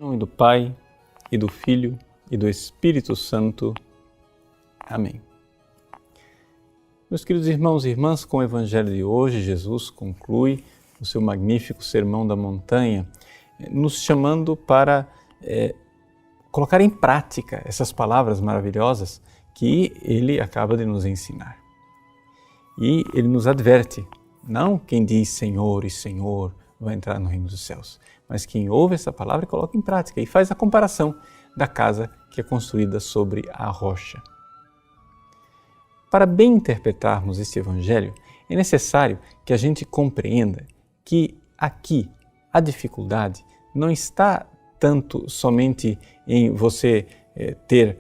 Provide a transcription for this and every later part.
Em nome do Pai, e do Filho, e do Espírito Santo. Amém. Meus queridos irmãos e irmãs, com o Evangelho de hoje, Jesus conclui o seu magnífico Sermão da Montanha, nos chamando para colocar em prática essas palavras maravilhosas que Ele acaba de nos ensinar. E Ele nos adverte, não quem diz Senhor e Senhor vai entrar no reino dos céus, mas quem ouve essa palavra e coloca em prática e faz a comparação da casa que é construída sobre a rocha. Para bem interpretarmos este Evangelho, é necessário que a gente compreenda que aqui a dificuldade não está tanto somente em você ter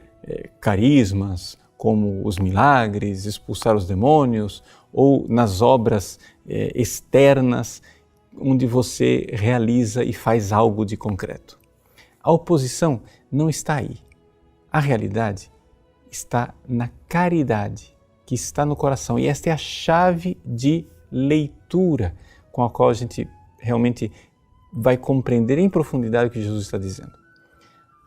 carismas, como os milagres, expulsar os demônios, ou nas obras externas, onde você realiza e faz algo de concreto. A oposição não está aí. A realidade está na caridade, que está no coração. E esta é a chave de leitura com a qual a gente realmente vai compreender em profundidade o que Jesus está dizendo.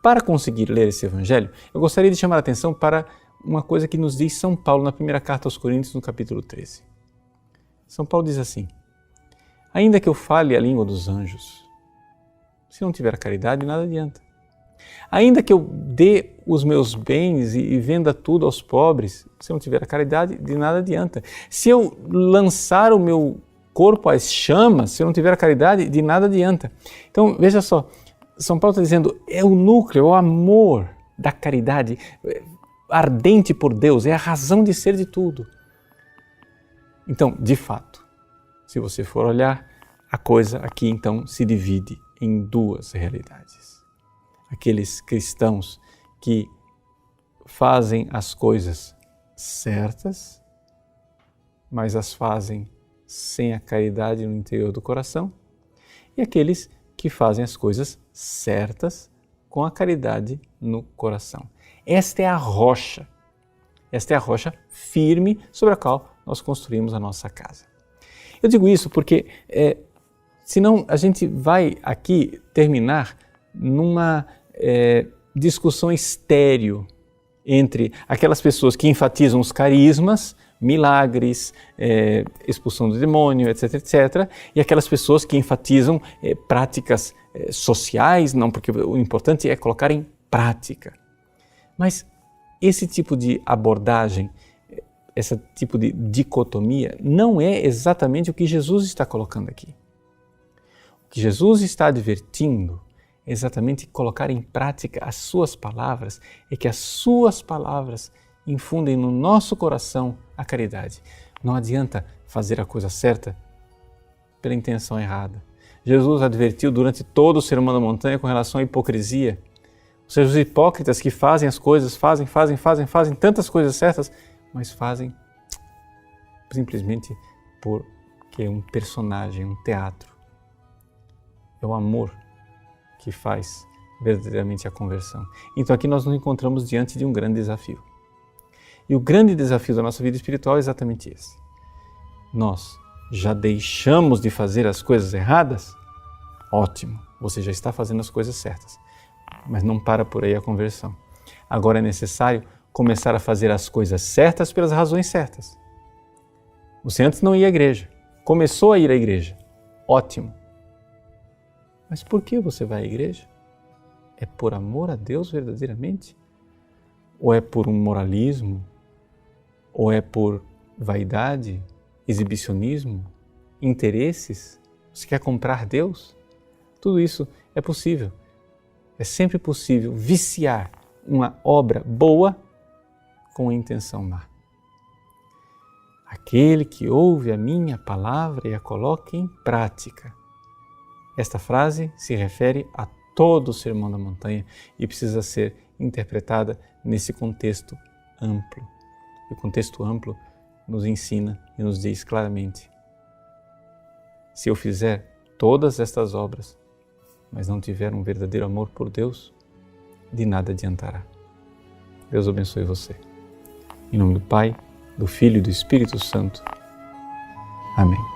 Para conseguir ler esse Evangelho, eu gostaria de chamar a atenção para uma coisa que nos diz São Paulo na primeira carta aos Coríntios, no capítulo 13. São Paulo diz assim: ainda que eu fale a língua dos anjos, se não tiver caridade, nada adianta. Ainda que eu dê os meus bens e venda tudo aos pobres, se não tiver a caridade, de nada adianta. Se eu lançar o meu corpo às chamas, se eu não tiver a caridade, de nada adianta. Então, veja só, São Paulo está dizendo, é o núcleo, é o amor da caridade, ardente por Deus, é a razão de ser de tudo. Então, de fato, se você for olhar, a coisa aqui então se divide em duas realidades. Aqueles cristãos que fazem as coisas certas, mas as fazem sem a caridade no interior do coração, e aqueles que fazem as coisas certas com a caridade no coração. Esta é a rocha firme sobre a qual nós construímos a nossa casa. Eu digo isso porque, senão a gente vai aqui terminar numa discussão estéril entre aquelas pessoas que enfatizam os carismas, milagres, expulsão do demônio, etc., etc., e aquelas pessoas que enfatizam práticas sociais, não, porque o importante é colocar em prática. Mas esse tipo de abordagem, esse tipo de dicotomia, não é exatamente o que Jesus está colocando aqui. O que Jesus está advertindo é exatamente colocar em prática as suas palavras, é que as suas palavras infundem no nosso coração a caridade. Não adianta fazer a coisa certa pela intenção errada. Jesus advertiu durante todo o Sermão da Montanha com relação à hipocrisia. Ou seja, os hipócritas que fazem as coisas, fazem tantas coisas certas, mas fazem simplesmente porque é um personagem, um teatro. É o amor que faz verdadeiramente a conversão. Então aqui nós nos encontramos diante de um grande desafio. E o grande desafio da nossa vida espiritual é exatamente esse. Nós já deixamos de fazer as coisas erradas? Ótimo, você já está fazendo as coisas certas. Mas não para por aí a conversão. Agora é necessário começar a fazer as coisas certas pelas razões certas. Você antes não ia à igreja, começou a ir à igreja. Ótimo. Mas por que você vai à igreja? É por amor a Deus verdadeiramente? Ou é por um moralismo? Ou é por vaidade, exibicionismo, interesses? Você quer comprar Deus? Tudo isso é possível. É sempre possível viciar uma obra boa com a intenção má. Aquele que ouve a minha palavra e a coloca em prática. Esta frase se refere a todo o Sermão da Montanha e precisa ser interpretada nesse contexto amplo. E o contexto amplo nos ensina e nos diz claramente: se eu fizer todas estas obras, mas não tiver um verdadeiro amor por Deus, de nada adiantará. Deus abençoe você. Em nome do Pai, do Filho e do Espírito Santo. Amém.